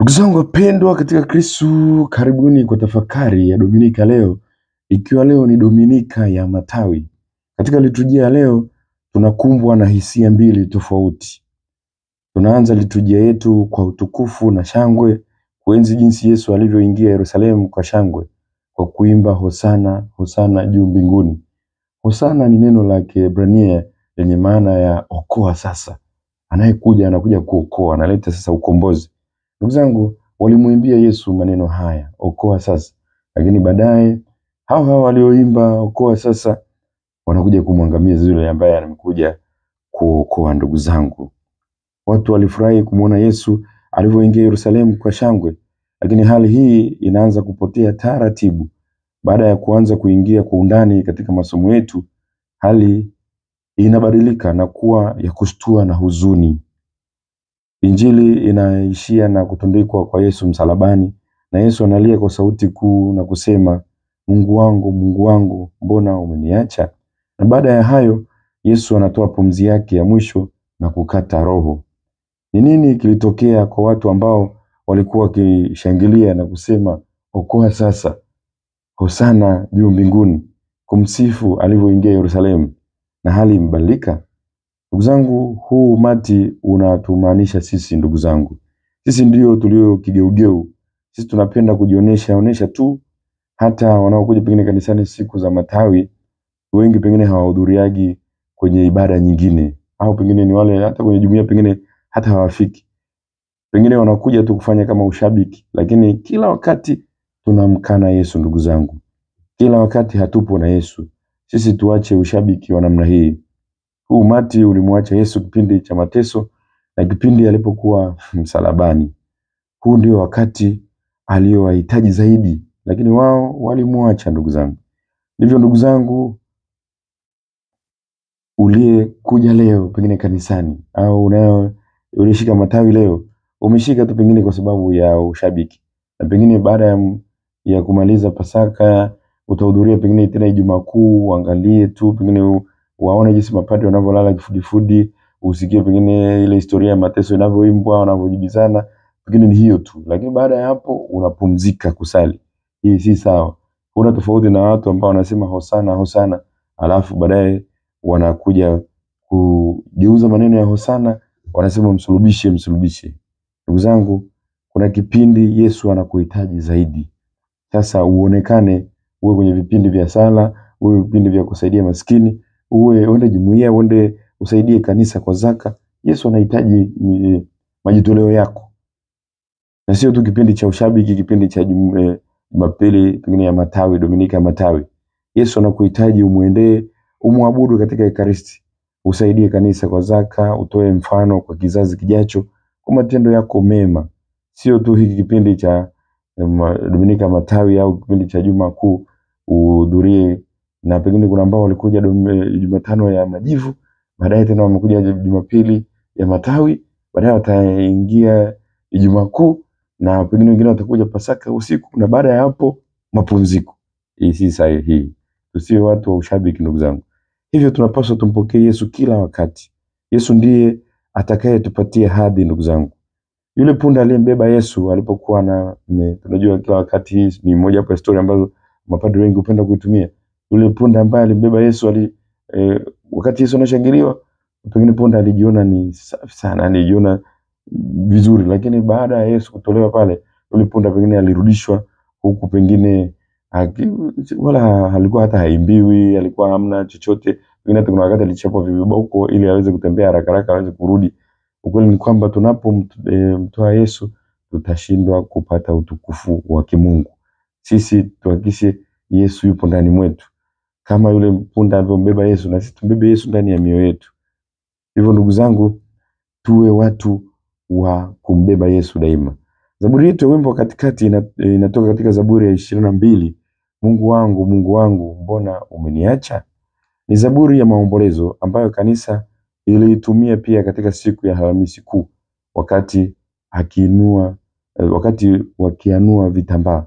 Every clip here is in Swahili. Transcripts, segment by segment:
Ndugu zangu wapendwa katika Kristo, karibuni kwa tafakari ya Dominika leo, ikiwa leo ni Dominika ya Matawi. Katika liturujia ya leo tunakumbwa na hisia mbili tofauti. Tunaanza liturujia yetu kwa utukufu na shangwe, kuenzi jinsi Yesu alivyoingia Yerusalemu kwa shangwe, kwa kuimba hosana, hosana juu mbinguni. Hosana ni neno la Kiebrania lenye maana ya okoa sasa. Anayekuja anakuja kuokoa, analeta sasa ukombozi. Ndugu zangu, walimuimbia Yesu maneno haya, okoa sasa. Lakini baadaye hao walioimba okoa sasa wanakuja kumwangamiza yule ambaye amekuja kuokoa. Ndugu zangu, watu walifurahi kumuona Yesu alivyoingia Yerusalemu kwa shangwe, lakini hali hii inaanza kupotea taratibu. Baada ya kuanza kuingia kwa undani katika masomo yetu, hali inabadilika na kuwa ya kushtua na huzuni. Injili inaishia na kutundikwa kwa Yesu msalabani, na Yesu analia kwa sauti kuu na kusema, Mungu wangu, mbona umeniacha? Na baada ya hayo, Yesu anatoa pumzi yake ya mwisho na kukata roho. Ni nini kilitokea kwa watu ambao walikuwa wakishangilia na kusema, okoa sasa, hosana juu mbinguni, kumsifu alivyoingia Yerusalemu, na hali imebadilika? Ndugu zangu, huu umati unatumaanisha sisi. Ndugu zangu, sisi ndio tulio kigeugeu. Sisi tunapenda kujionesha tu. Hata wanaokuja pengine kanisani siku za matawi, wengi pengine hawahudhuriagi kwenye ibada nyingine, au pengine ni wale hata kwenye jumuiya pengine hata hawafiki. Pengine wanakuja tu kufanya kama ushabiki, lakini kila wakati tunamkana Yesu. Ndugu zangu, kila wakati hatupo na Yesu. Sisi tuache ushabiki wa namna hii. Huu umati ulimwacha Yesu kipindi cha mateso na kipindi alipokuwa msalabani. Huu ndio wakati aliowahitaji zaidi, lakini wao walimwacha. Ndugu zangu, ndivyo ndugu zangu, uliyekuja leo pengine kanisani au ulishika matawi leo, umeshika tu pengine kwa sababu ya ushabiki, na pengine baada ya kumaliza Pasaka utahudhuria pengine tena Ijumaa Kuu, uangalie tu pengine waone jinsi mapadri wanavyolala kifudifudi, usikie pengine ile historia ya mateso inavyoimbwa, wanavyojibizana, pengine ni hiyo tu. Lakini baada ya hapo unapumzika kusali. Hii si sawa. Kuna tofauti na watu ambao wanasema hosana hosana, alafu baadaye wanakuja kugeuza maneno ya hosana, wanasema msulubishe msulubishe. Ndugu zangu, kuna kipindi Yesu anakuhitaji zaidi. Sasa uonekane, uwe kwenye vipindi vya sala, uwe vipindi vya kusaidia maskini, uende jumuiya, uende usaidie kanisa kwa zaka. Yesu anahitaji majitoleo yako, na sio tu kipindi cha ushabiki, kipindi cha Jumapili pengine ya matawi, Dominika ya Matawi. Yesu anakuhitaji umuendee, umwabudu katika Ekaristi, usaidie kanisa kwa zaka, utoe mfano kwa kizazi kijacho kwa matendo yako mema. Sio tu hiki kipindi cha Dominika Matawi au kipindi cha Juma Kuu uhudhurie, na pengine kuna ambao walikuja Jumatano ya Majivu, baadaye tena wamekuja Jumapili ya Matawi, baadaye wataingia Ijumaa Kuu, na pengine wengine watakuja Pasaka usiku, na baada ya hapo mapumziko. Hii si sahihi. Tusiwe watu wa ushabiki, ndugu zangu. Hivyo tunapaswa tumpokee Yesu kila wakati. Yesu ndiye atakayetupatia hadhi. Ndugu zangu, yule punda aliyembeba Yesu alipokuwa tunajua kila wakati, hii ni moja hapo historia ambazo mapadri wengi hupenda kuitumia. Yule punda ambaye alimbeba Yesu wakati Yesu anashangiliwa, pengine punda alijiona ni safi sana, alijiona vizuri, lakini baada ya Yesu kutolewa pale, yule punda pengine alirudishwa huku, pengine wala alikuwa hata haimbiwi, alikuwa hamna chochote. Pengine hata kuna wakati alichapwa viboko ili aweze kutembea haraka haraka aweze kurudi. Ukweli ni kwamba tunapomtoa Yesu tutashindwa kupata utukufu wa kimungu. Sisi tuhakikishe Yesu yupo ndani mwetu, kama yule punda alivyombeba Yesu, na sisi tumbebe Yesu ndani ya mioyo yetu. Hivyo ndugu zangu, tuwe watu wa kumbeba Yesu daima. Zaburi yetu ya wimbo katikati inatoka katika Zaburi ya 22, Mungu wangu, mbona umeniacha? Ni zaburi ya maombolezo ambayo kanisa iliitumia pia katika siku ya Alhamisi Kuu, wakati wakianua vitambaa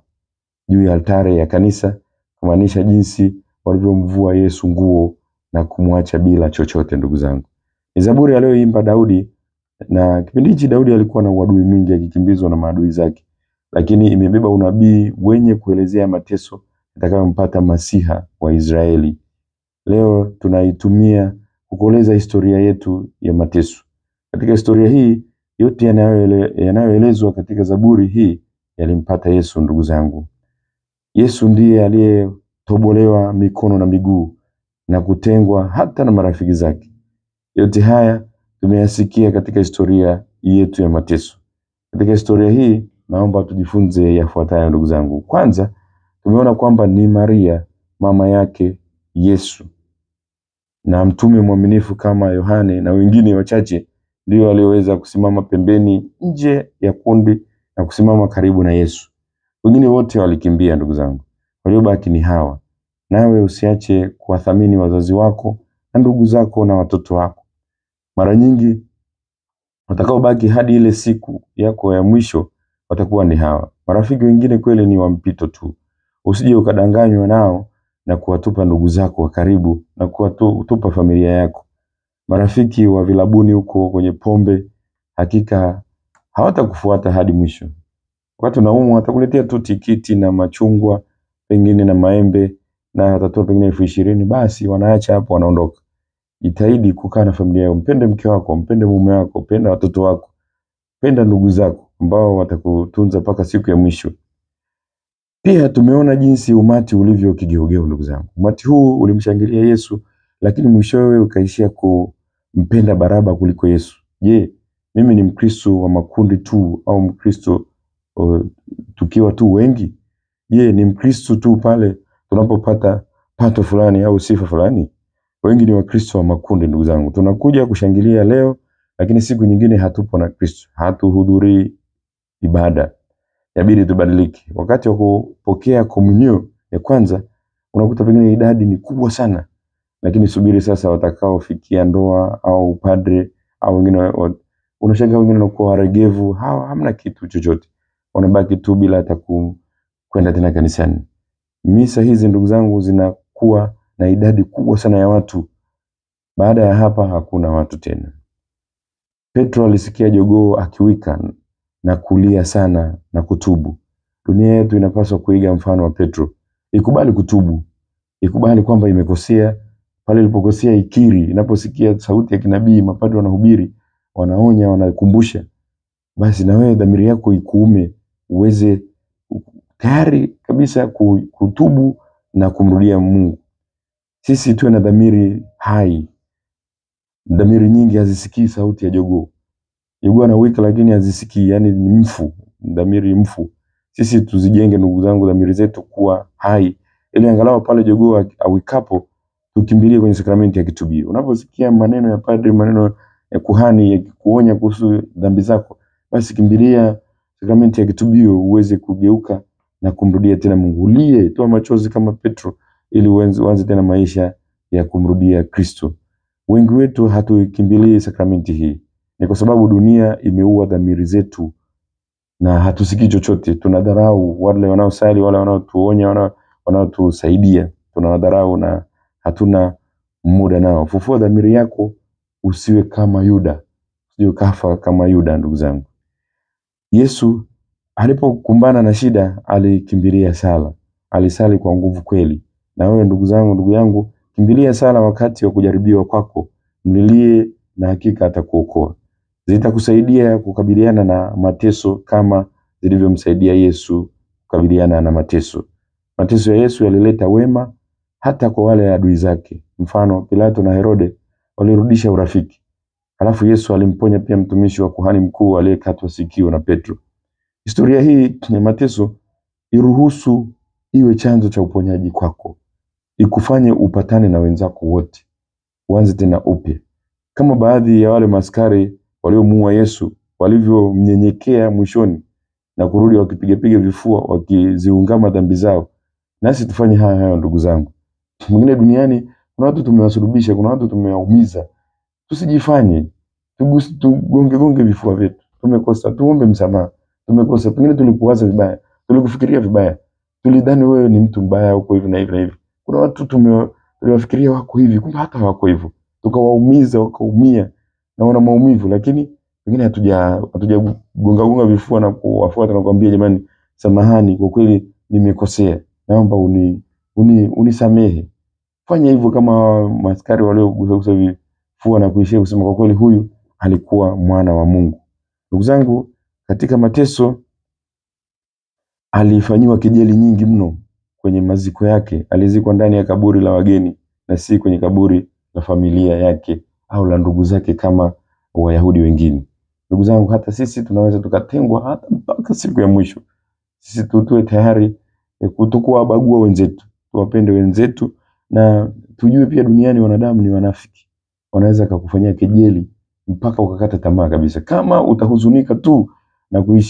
juu ya altare ya kanisa, kumaanisha jinsi walivyomvua Yesu nguo na kumwacha bila chochote. Ndugu zangu, ni zaburi aliyoimba Daudi Na kipindi hichi Daudi alikuwa na uadui mwingi, akikimbizwa na maadui zake, lakini imebeba unabii wenye kuelezea mateso atakayompata Masiha wa Israeli. Leo tunaitumia kukoleza historia yetu ya mateso. Katika historia hii yote yanayoelezwa katika Zaburi hii yalimpata Yesu, ndugu zangu. Yesu ndiye aliyetobolewa mikono na miguu na kutengwa hata na marafiki zake. Yote haya tumeyasikia katika historia yetu ya mateso. Katika historia hii naomba tujifunze yafuatayo, ndugu zangu. Kwanza, tumeona kwamba ni Maria mama yake Yesu na mtume mwaminifu kama Yohane na wengine wachache ndio walioweza kusimama pembeni nje ya kundi na kusimama karibu na Yesu. Wengine wote walikimbia, ndugu zangu. Waliobaki ni hawa. Nawe usiache kuwathamini wazazi wako na ndugu zako na watoto wako. Mara nyingi watakaobaki hadi ile siku yako ya mwisho watakuwa ni hawa. Marafiki wengine kweli ni wa mpito tu. Usije ukadanganywa nao na kuwatupa ndugu zako wa karibu na kuwatupa familia yako. Marafiki wa vilabuni huko kwenye pombe hakika hawatakufuata hadi mwisho. Wakati unaumwa watakuletea tu tikiti na machungwa pengine na maembe na watatoa pengine 20,000, basi wanaacha hapo, wanaondoka. Jitahidi kukaa na familia yako, mpende mke wako, mpende mume wako, penda watoto wako, penda ndugu zako ambao watakutunza mpaka siku ya mwisho. Pia tumeona jinsi umati ulivyo kigeugeu, ndugu zangu. Umati huu ulimshangilia Yesu, lakini mwishowe ukaishia kumpenda Baraba kuliko Yesu. Je, mimi ni Mkristo wa makundi tu au Mkristo tukiwa tu wengi? Je, ni Mkristo tu pale tunapopata pato fulani au sifa fulani? Wengi ni Wakristo wa makundi, ndugu zangu. Tunakuja kushangilia leo, lakini siku nyingine hatupo na Kristo, hatuhudhurii ibada. Yabidi tubadilike. Wakati wa kupokea komunyo ya kwanza unakuta pengine idadi ni kubwa sana, lakini subiri sasa watakaofikia ndoa au padre au wengine, unashangaa wengine wanakuwa waregevu, hamna kitu chochote, wanabaki tu bila hata kwenda tena kanisani. Misa hizi, ndugu zangu, zinakuwa na idadi kubwa sana ya watu. Baada ya hapa hakuna watu tena. Petro alisikia jogoo akiwika na kulia sana na kutubu. Dunia yetu inapaswa kuiga mfano wa Petro. Ikubali kutubu. Ikubali kwamba imekosea. Pale ilipokosea ikiri. Inaposikia sauti ya kinabii, mapadri wanahubiri, wanaonya, wanakumbusha, basi na wewe dhamiri yako ikuume, uweze tayari kabisa kutubu na kumrudia Mungu. Sisi tuwe na dhamiri hai. Dhamiri nyingi hazisikii sauti ya jogoo. Jogoo anawika lakini hazisikii, yani ni mfu, dhamiri mfu. Sisi tuzijenge, ndugu zangu, dhamiri zetu kuwa hai, ili angalau pale jogoo awikapo tukimbilie kwenye sakramenti ya kitubio. Unaposikia maneno ya padri, maneno ya kuhani yakikuonya kuhusu dhambi zako, basi kimbilia sakramenti ya kitubio uweze kugeuka na kumrudia tena Mungu. Ulie, toa machozi kama Petro, ili uanze tena maisha ya kumrudia Kristo. Wengi wetu hatukimbilii sakramenti hii. Ni kwa sababu dunia imeua dhamiri zetu na hatusikii chochote. Tunadharau wale wanaosali, wale wanaotuonya, wanaotusaidia. Tunawadharau na hatuna muda nao. Fufua dhamiri yako, usiwe kama Yuda. Usiwe kafa kama Yuda, ndugu zangu. Yesu alipokumbana na shida alikimbilia sala. Alisali kwa nguvu kweli. Na wewe ndugu zangu, ndugu yangu, kimbilia sala wakati wa kujaribiwa kwako. Mlilie na hakika atakuokoa. Zitakusaidia kukabiliana na mateso kama zilivyomsaidia Yesu kukabiliana na mateso. Mateso ya Yesu yalileta wema hata kwa wale adui zake. Mfano, Pilato na Herode walirudisha urafiki. Halafu Yesu alimponya pia mtumishi wa kuhani mkuu aliyekatwa sikio na Petro. Historia hii ya mateso iruhusu iwe chanzo cha uponyaji kwako. Ikufanye upatane na wenzako wote. Uanze tena upya. Kama baadhi ya wale maskari waliomuua Yesu walivyomnyenyekea mwishoni na kurudi wakipiga vifua, wakiziungama dhambi zao, nasi tufanye haya ndugu zangu. Mwingine duniani kuna watu tumewasulubisha, kuna watu tumewaumiza. Tusijifanye tugonge vifua vyetu. Tumekosa, tuombe msamaha. Tumekosa, pengine tulikuwaza vibaya, tulikufikiria vibaya, tulidhani wewe ni mtu mbaya huko hivi na hivi na hivi. Kuna watu tuliwafikiria wako hivi, kumbe hata hawako hivyo. Tukawaumiza, wakaumia na wana maumivu, lakini pengine hatujagonga vifua na kuwafuata na kuambia jamani, samahani, kwa kweli nimekosea, naomba unisamehe. Fanya hivyo kama maskari waliogusa vifua na kuishia kusema kwa kweli huyu alikuwa mwana wa Mungu. Ndugu zangu, katika mateso alifanyiwa kejeli nyingi mno. Kwenye maziko yake alizikwa ndani ya kaburi la wageni na si kwenye kaburi la familia yake au la ndugu zake kama Wayahudi wengine. Ndugu zangu, hata sisi tunaweza tukatengwa hata mpaka siku ya mwisho. Sisi tuwe tayari kutokuwabagua wenzetu, tuwapende wenzetu, na tujue pia duniani wanadamu ni wanafiki. Wanaweza kukufanyia kejeli mpaka ukakata tamaa kabisa. Kama utahuzunika tu na kuishi